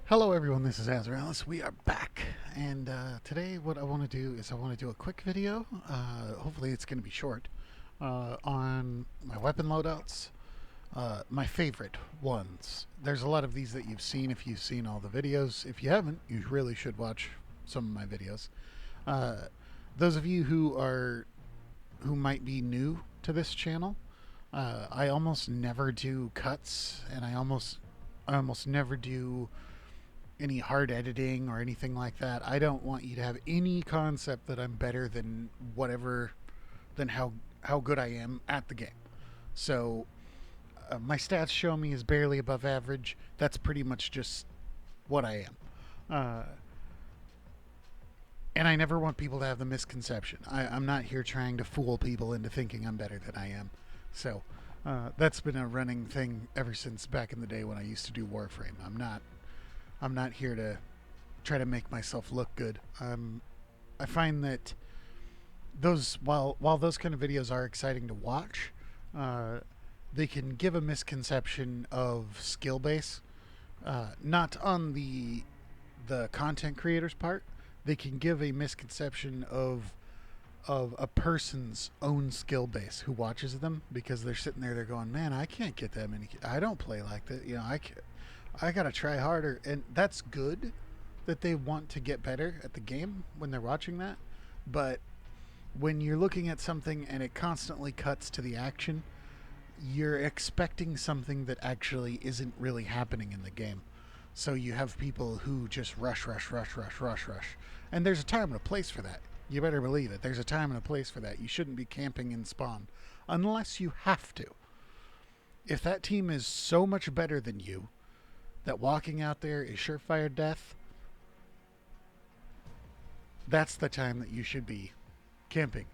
Hello everyone, this is Azraelis. We are back, and today what I want to do is I want to do a quick video, hopefully it's going to be short, on my weapon loadouts, my favorite ones. There's a lot of these that you've seen if you've seen all the videos. If you haven't, you really should watch some of my videos. Uh, those of you who might be new to this channel, I almost never do cuts, and I almost never do any hard editing or anything like that. I don't want you to have any concept that I'm better than whatever than how good I am at the game. So my stats show me as barely above average. That's pretty much just what I am. Uh, and I never want people to have the misconception. I'm not here trying to fool people into thinking I'm better than I am. So that's been a running thing ever since back in the day when I used to do Warframe. I'm not here to try to make myself look good. I find that those while those kind of videos are exciting to watch, uh, they can give a misconception of skill base, not on the content creator's part. They can give a misconception of a person's own skill base who watches them, because they're sitting there, they're going, man, I can't get that many. I don't play like that. I gotta try harder, and that's good that they want to get better at the game when they're watching that. But when you're looking at something and it constantly cuts to the action, you're expecting something that actually isn't really happening in the game. So you have people who just rush, rush, rush, rush, rush, rush. And there's a time and a place for that. You better believe it. There's a time and a place for that. You shouldn't be camping in spawn unless you have to. If that team is so much better than you that walking out there is surefire death, that's the time that you should be camping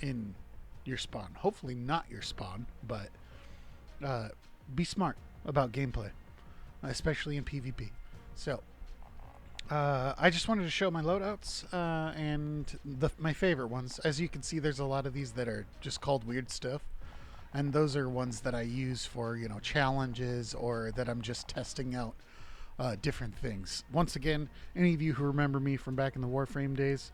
in your spawn. Hopefully not your spawn, but be smart about gameplay, especially in PvP. So, I just wanted to show my loadouts and my favorite ones. As you can see, there's a lot of these that are just called weird stuff, and those are ones that I use for challenges, or that I'm just testing out different things. Once again, any of you who remember me from back in the Warframe days,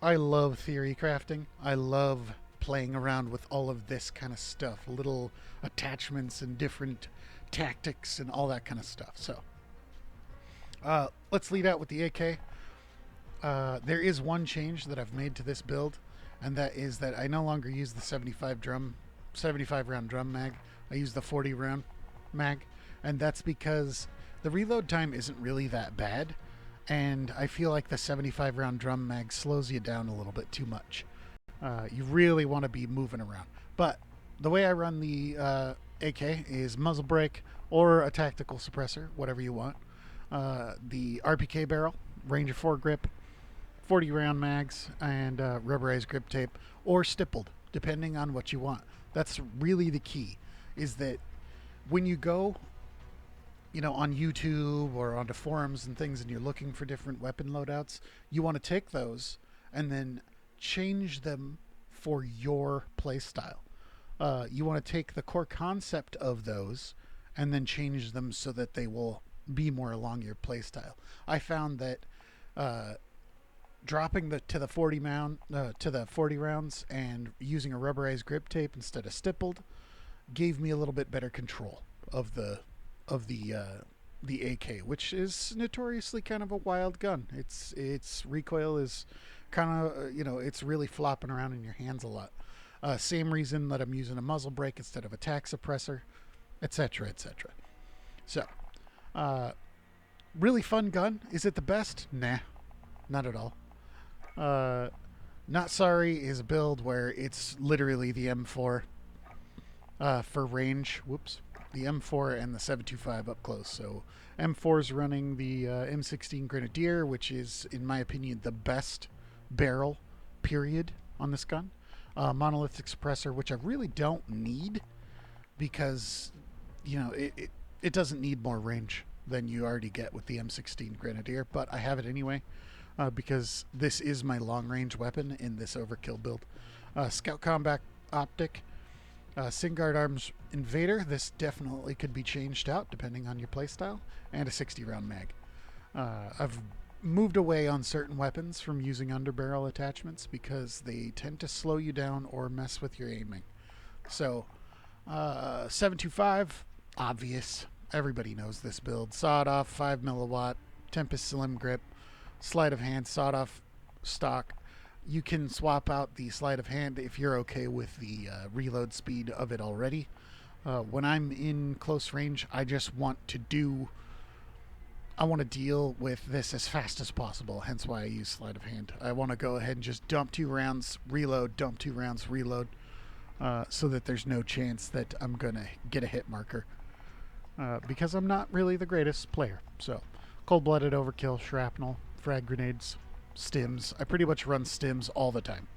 I love theory crafting. I love playing around with all of this kind of stuff, little attachments and different tactics and all that kind of stuff. So let's lead out with the AK. There is one change that I've made to this build, and that is that I no longer use the 75 round drum mag. I use the 40 round mag, and that's because the reload time isn't really that bad, and I feel like the 75 round drum mag slows you down a little bit too much. You really want to be moving around. But the way I run the AK is muzzle brake or a tactical suppressor, whatever you want. The RPK barrel, Ranger 4 grip, 40 round mags, and rubberized grip tape, or stippled, depending on what you want. That's really the key, is that when you go on YouTube or onto forums and things, and you're looking for different weapon loadouts, you want to take those and then change them for your playstyle. You want to take the core concept of those and then change them so that they will be more along your playstyle. I found that dropping to the 40 rounds and using a rubberized grip tape instead of stippled gave me a little bit better control of the AK, which is notoriously kind of a wild gun. Its recoil is kind of it's really flopping around in your hands a lot. Same reason that I'm using a muzzle brake instead of a tac suppressor, etc., etc. So, really fun gun. Is it the best? Nah, not at all. Not Sorry is a build where it's literally the M4 for range. Whoops. The M4 and the 725 up close. So M4 is running the M16 Grenadier, which is, in my opinion, the best barrel, period, on this gun. Monolithic suppressor, which I really don't need, because it doesn't need more range than you already get with the M16 Grenadier, but I have it anyway because this is my long range weapon in this overkill build. Scout Combat Optic, Singard Arms Invader. This definitely could be changed out depending on your playstyle. And a 60 round mag. I've moved away on certain weapons from using underbarrel attachments because they tend to slow you down or mess with your aiming. So, 725, obvious. Everybody knows this build. Sawed off, 5 milliwatt, Tempest Slim Grip, sleight of hand, sawed off stock. You can swap out the sleight of hand if you're okay with the reload speed of it already. When I'm in close range, I just want to deal with this as fast as possible, hence why I use sleight of hand. I want to go ahead and just dump 2 rounds, reload, dump 2 rounds, reload, so that there's no chance that I'm going to get a hit marker. Because I'm not really the greatest player. So, cold-blooded overkill, shrapnel, frag grenades, stims. I pretty much run stims all the time.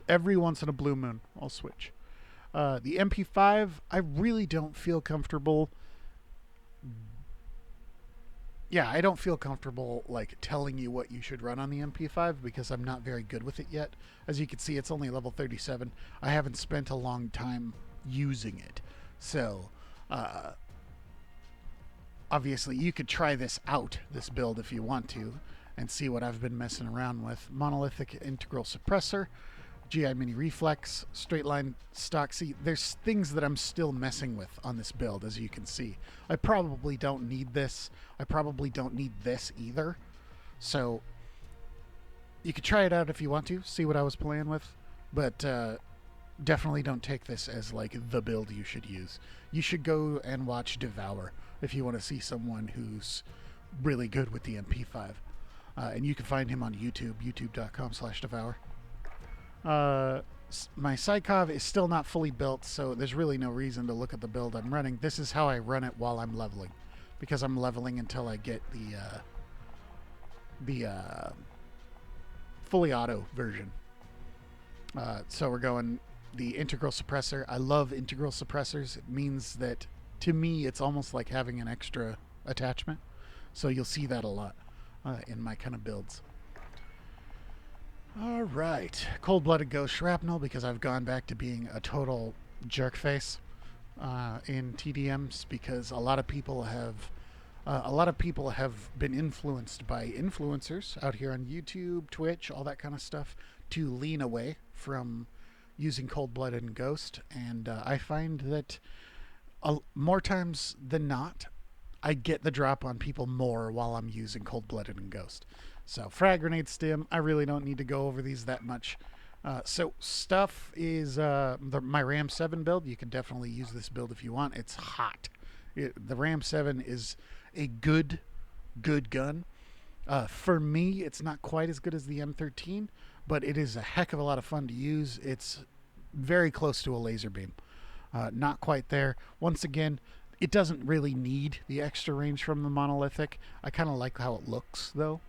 Every once in a blue moon, I'll switch. The MP5, I really don't feel comfortable. Yeah, I don't feel comfortable like telling you what you should run on the MP5 because I'm not very good with it yet. As you can see, it's only level 37. I haven't spent a long time using it. So, obviously, you could try this out, this build, if you want to, and see what I've been messing around with. Monolithic Integral Suppressor, GI Mini Reflex, Straight Line Stock. See, there's things that I'm still messing with on this build, as you can see. I probably don't need this. I probably don't need this either. So, you could try it out if you want to, see what I was playing with. But, definitely don't take this as, like, the build you should use. You should go and watch Devour if you want to see someone who's really good with the MP5. And you can find him on YouTube, youtube.com/Devour. My Psychov is still not fully built, so there's really no reason to look at the build I'm running. This is how I run it while I'm leveling, because I'm leveling until I get the fully auto version. So we're going the Integral Suppressor. I love Integral Suppressors. It means that, to me, it's almost like having an extra attachment. So you'll see that a lot in my kind of builds. All right, Cold-Blooded Ghost Shrapnel, because I've gone back to being a total jerkface in TDMs, because a lot of people have been influenced by influencers out here on YouTube, Twitch, all that kind of stuff, to lean away from using Cold-Blooded and Ghost, and I find that more times than not, I get the drop on people more while I'm using Cold-Blooded and Ghost. So, Frag Grenade Stim, I really don't need to go over these that much. So, stuff is my Ram 7 build. You can definitely use this build if you want. It's hot. The Ram 7 is a good gun. For me, it's not quite as good as the M13, but it is a heck of a lot of fun to use. It's very close to a laser beam. Not quite there. Once again, it doesn't really need the extra range from the Monolithic. I kind of like how it looks, though.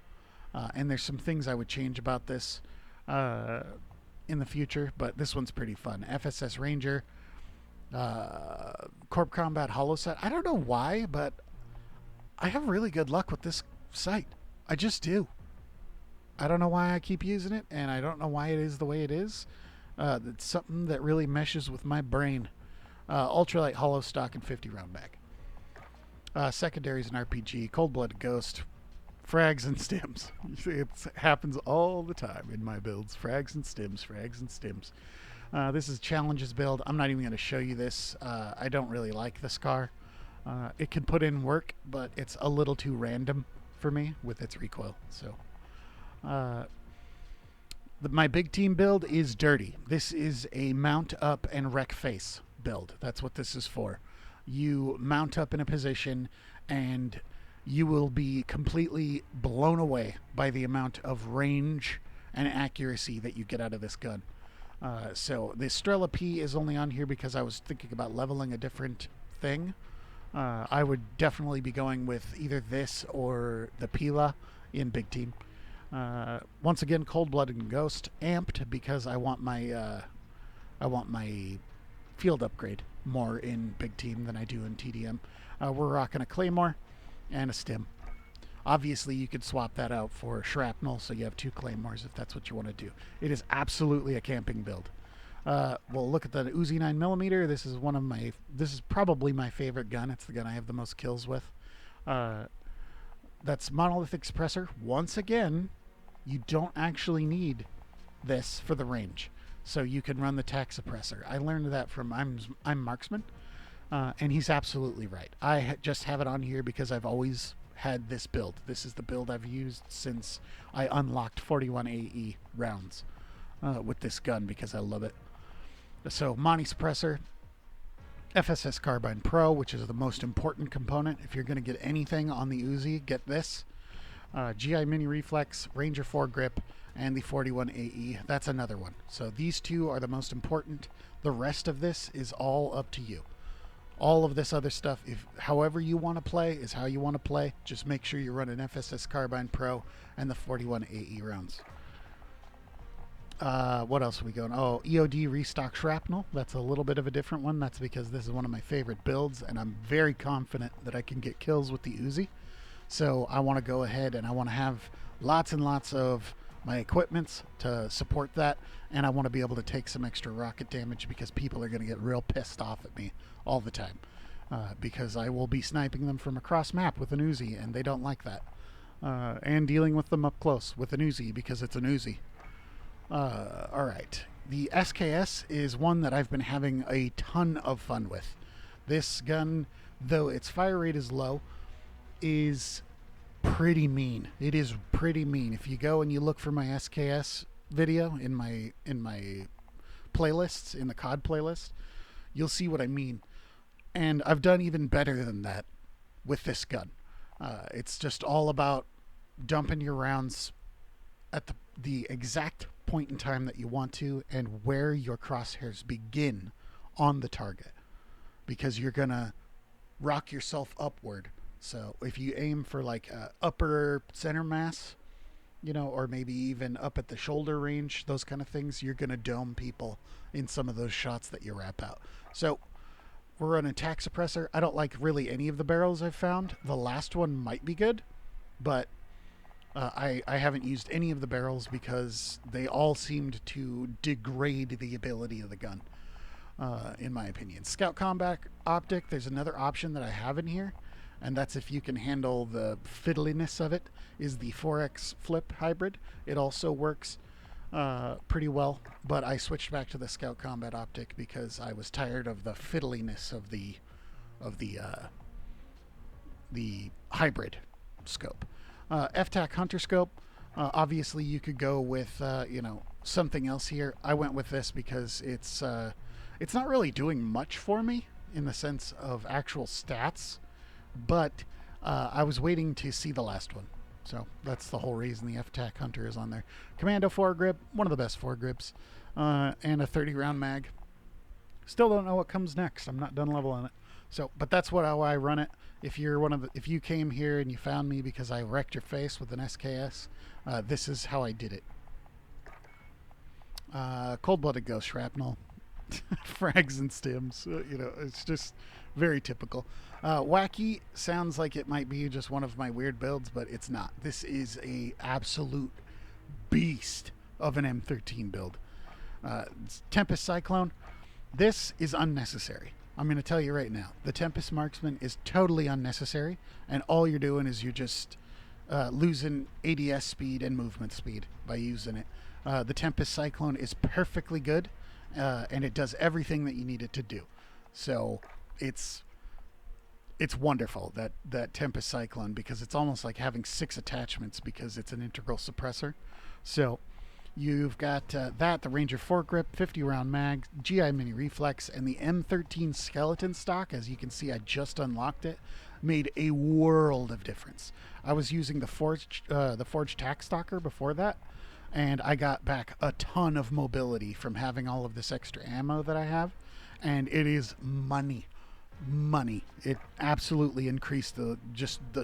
And there's some things I would change about this in the future, but this one's pretty fun. FSS Ranger, Corp Combat Hollow Set. I don't know why, but I have really good luck with this sight. I just do. I don't know why I keep using it, and I don't know why it is the way it is. It's something that really meshes with my brain. Ultralight Hollow Stock and 50 round mag. Secondaries and RPG, Cold-Blooded Ghost, frags and stims. It happens all the time in my builds. Frags and stims, frags and stims. This is Challenges build. I'm not even going to show you this. I don't really like the Scar. It can put in work, but it's a little too random for me with its recoil. So, my big team build is dirty. This is a mount up and wreck face build. That's what this is for. You mount up in a position and you will be completely blown away by the amount of range and accuracy that you get out of this gun. So the Strela P is only on here because I was thinking about leveling a different thing. I would definitely be going with either this or the Pila in big team. Once again, Cold-Blooded and Ghost amped because I want my field upgrade more in big team than I do in TDM. We're rocking a Claymore and a Stim. Obviously, you could swap that out for Shrapnel, so you have 2 Claymores if that's what you want to do. It is absolutely a camping build. We'll look at the Uzi 9mm. This is probably my favorite gun. It's the gun I have the most kills with. That's monolithic suppressor. Once again, you don't actually need this for the range, so you can run the tac suppressor. I learned that from I'm Marksman, and he's absolutely right. I just have it on here because I've always had this build. This is the build I've used since I unlocked 41 AE rounds with this gun because I love it. So Monty suppressor, FSS Carbine Pro, which is the most important component. If you're going to get anything on the Uzi, get this. GI Mini Reflex, Ranger foregrip, and the 41 AE. That's another one. So these two are the most important. The rest of this is all up to you. All of this other stuff, if however you want to play is how you want to play. Just make sure you run an FSS Carbine Pro and the 41 AE rounds. What else are we going? Oh, EOD Restock Shrapnel. That's a little bit of a different one. That's because this is one of my favorite builds, and I'm very confident that I can get kills with the Uzi. So I want to go ahead and I want to have lots and lots of my equipments to support that, and I want to be able to take some extra rocket damage because people are going to get real pissed off at me all the time because I will be sniping them from across map with an Uzi, and they don't like that. And dealing with them up close with an Uzi because it's an Uzi. All right. The SKS is one that I've been having a ton of fun with. This gun, though its fire rate is low, is pretty mean. It is pretty mean. If you go and you look for my SKS video in my playlists, in the COD playlist, you'll see what I mean. And I've done even better than that with this gun. It's just all about dumping your rounds at the exact point in time that you want to and where your crosshairs begin on the target, because you're gonna rock yourself upward. So if you aim for like upper center mass, you know, or maybe even up at the shoulder range, those kind of things, you're gonna dome people in some of those shots that you wrap out. So we're running tac suppressor. I don't like really any of the barrels I've found. The last one might be good, but I haven't used any of the barrels because they all seemed to degrade the ability of the gun, in my opinion. Scout Combat Optic, there's another option that I have in here, and that's if you can handle the fiddliness of it, is the 4X Flip Hybrid. It also works pretty well, but I switched back to the Scout Combat Optic because I was tired of the fiddliness of the hybrid scope. FTAC Hunter Scope. Obviously, you could go with something else here. I went with this because it's not really doing much for me in the sense of actual stats, but I was waiting to see the last one. So that's the whole reason the FTAC Hunter is on there. Commando foregrip, one of the best foregrips, and a 30-round mag. Still don't know what comes next. I'm not done leveling it. So, but that's how I run it. If you came here and you found me because I wrecked your face with an SKS, this is how I did it. Cold-blooded ghost shrapnel, frags and stims. It's just very typical. Wacky sounds like it might be just one of my weird builds, but it's not. This is a absolute beast of an M13 build. Tempest Cyclone. This is unnecessary. I'm going to tell you right now, the Tempest Marksman is totally unnecessary, and all you're doing is you're just losing ADS speed and movement speed by using it. The Tempest Cyclone is perfectly good, and it does everything that you need it to do. So it's wonderful, that Tempest Cyclone, because it's almost like having 6 attachments because it's an integral suppressor. So you've got the Ranger foregrip, 50-round mag, GI Mini Reflex, and the M13 skeleton stock. As you can see, I just unlocked it. Made a world of difference. I was using the Forged Tac Stalker before that, and I got back a ton of mobility from having all of this extra ammo that I have, and it is money. It absolutely increased the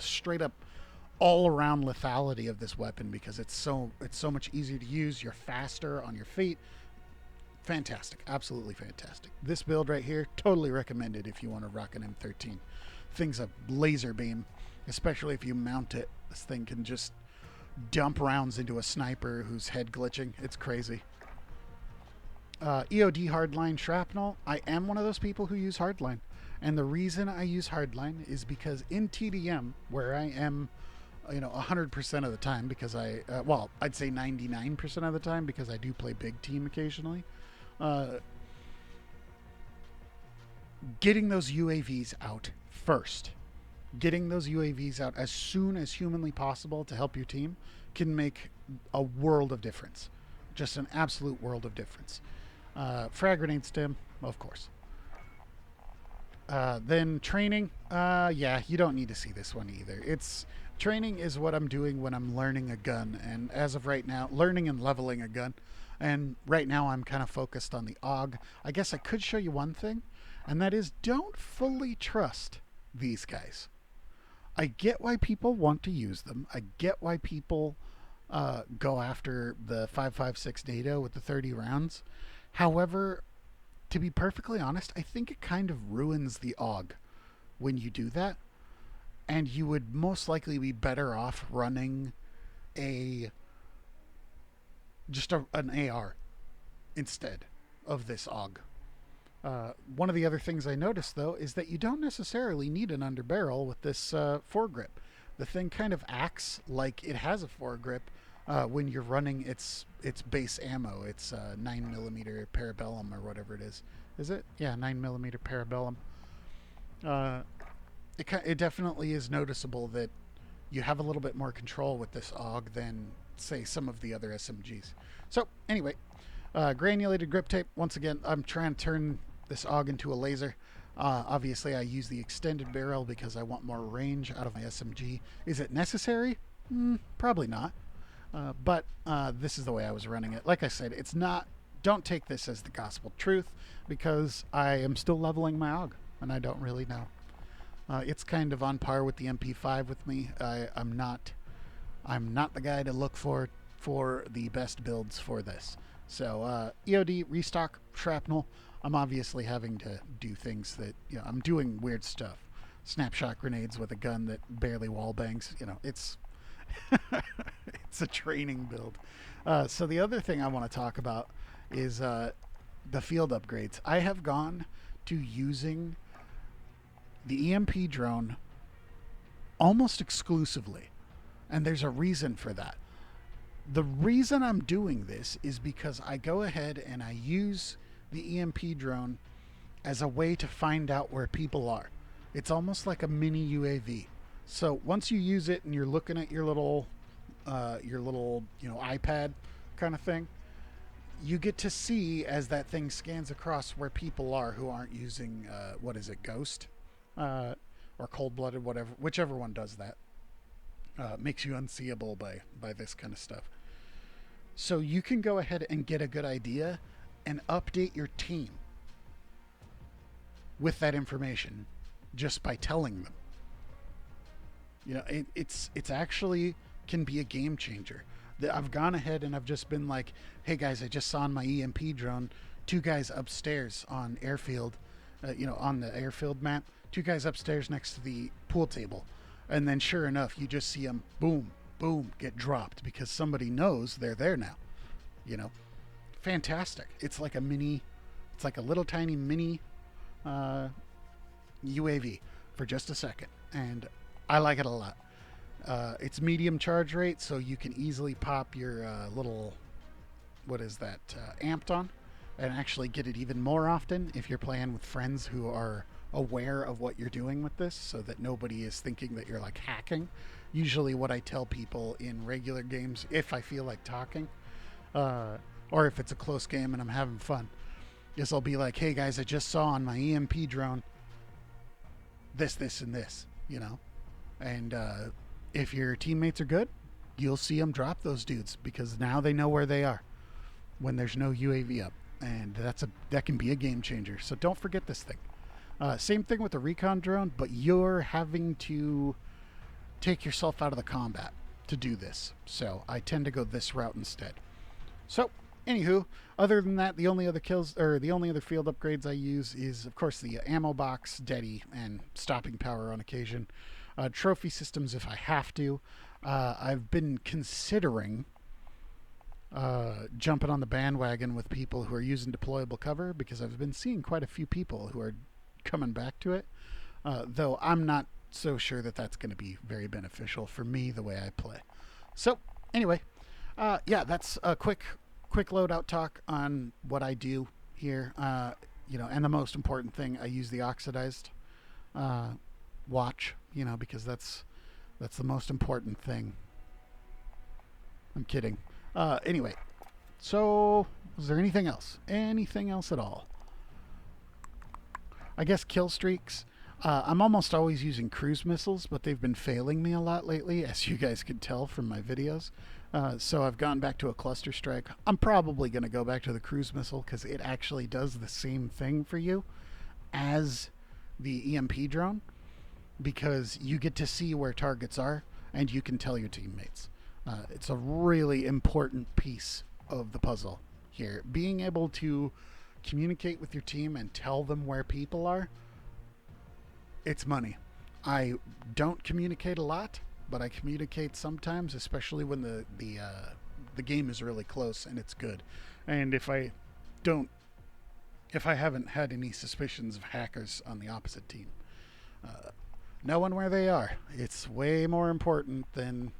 straight up all around lethality of this weapon because it's so much easier to use. You're faster on your feet. Fantastic, absolutely fantastic. This build right here, totally recommended if you want to rock an M13. Thing's a laser beam, especially if you mount it. This thing can just dump rounds into a sniper who's head glitching. It's crazy. EOD hardline shrapnel. I am one of those people who use hardline. And the reason I use hardline is because in TDM, where I am 100% of the time, because I'd say 99% of the time, because I do play big team occasionally. Getting those UAVs out first, getting those UAVs out as soon as humanly possible to help your team can make a world of difference. Just an absolute world of difference. Frag grenade stim, of course. Then training, yeah, you don't need to see this one either. Training is what I'm doing when I'm learning a gun, and as of right now, learning and leveling a gun. And right now I'm kind of focused on the AUG. I guess I could show you one thing, and that is don't fully trust these guys. I get why people want to use them. I get why people go after the 5.56 data with the 30 rounds. However, to be perfectly honest, I think it kind of ruins the AUG when you do that. And you would most likely be better off running an AR instead of this AUG. One of the other things I noticed, though, is that you don't necessarily need an underbarrel with this foregrip. The thing kind of acts like it has a foregrip when you're running its base ammo. It's 9mm Parabellum or whatever it is. Is it? Yeah, 9mm Parabellum. It definitely is noticeable that you have a little bit more control with this AUG than, say, some of the other SMGs. So, anyway, granulated grip tape. Once again, I'm trying to turn this AUG into a laser. Obviously, I use the extended barrel because I want more range out of my SMG. Is it necessary? Probably not. But this is the way I was running it. Like I said, it's not... Don't take this as the gospel truth, because I am still leveling my AUG, and I don't really know. It's kind of on par with the MP5 with me. I'm not the guy to look for the best builds for this. So EOD, restock, shrapnel. I'm obviously having to do things that, I'm doing weird stuff. Snapshot grenades with a gun that barely wall bangs. It's it's a training build. So the other thing I want to talk about is the field upgrades. I have gone to using the EMP drone almost exclusively, and there's a reason for that. The reason I'm doing this is because I go ahead and I use the EMP drone as a way to find out where people are. It's almost like a mini UAV. So once you use it and you're looking at your little iPad kind of thing, you get to see as that thing scans across where people are who aren't using Ghost or Cold-Blooded, whichever one does that. Makes you unseeable by this kind of stuff. So you can go ahead and get a good idea and update your team with that information just by telling them. It's actually can be a game changer. I've gone ahead and I've just been like, hey guys, I just saw on my EMP drone 2 guys upstairs on airfield, on the airfield map, 2 guys upstairs next to the pool table. And then sure enough, you just see them, boom, boom, get dropped because somebody knows they're there now. Fantastic. It's like a little tiny mini UAV for just a second. And I like it a lot. It's medium charge rate, so you can easily pop your little, amped on, and actually get it even more often if you're playing with friends who are aware of what you're doing with this, so that nobody is thinking that you're like hacking. Usually what I tell people in regular games, if I feel like talking, or if it's a close game and I'm having fun, is I'll be like, hey guys, I just saw on my EMP drone this, and this, and if your teammates are good, you'll see them drop those dudes because now they know where they are when there's no UAV up, and that can be a game changer. So don't forget this thing. Same thing with the recon drone, but you're having to take yourself out of the combat to do this. So I tend to go this route instead. So, anywho, other than that, the only other field upgrades I use is, of course, the ammo box, Deady, and stopping power on occasion. Trophy systems if I have to. I've been considering jumping on the bandwagon with people who are using deployable cover, because I've been seeing quite a few people who are coming back to it. Though I'm not so sure that that's going to be very beneficial for me the way I play. So anyway, yeah, that's a quick loadout talk on what I do here. And the most important thing, I use the oxidized watch. Because that's the most important thing. I'm kidding. Anyway, so is there anything else? Anything else at all? I guess kill streaks. I'm almost always using cruise missiles, but they've been failing me a lot lately, as you guys could tell from my videos. So I've gone back to a cluster strike. I'm probably going to go back to the cruise missile because it actually does the same thing for you as the EMP drone, because you get to see where targets are and you can tell your teammates. It's a really important piece of the puzzle here. Being able to communicate with your team and tell them where people are, it's money. I don't communicate a lot, but I communicate sometimes, especially when the game is really close and it's good. And if I haven't had any suspicions of hackers on the opposite team, knowing where they are, it's way more important than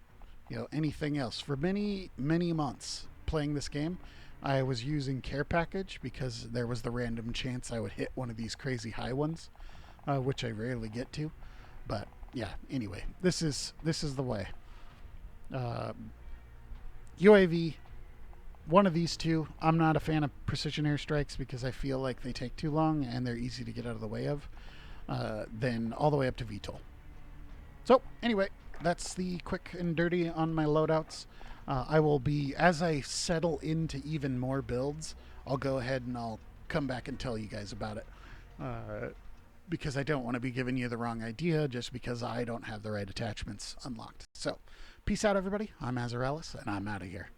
anything else. For many months playing this game, I was using care package because there was the random chance I would hit one of these crazy high ones, which I rarely get to. But yeah, anyway, this is the way. UAV, one of these two. I'm not a fan of precision airstrikes because I feel like they take too long and they're easy to get out of the way of. Then all the way up to VTOL. So anyway, that's the quick and dirty on my loadouts. I will be, as I settle into even more builds, I'll go ahead and I'll come back and tell you guys about it. Because I don't want to be giving you the wrong idea just because I don't have the right attachments unlocked. So, peace out, everybody. I'm Azaralis, and I'm out of here.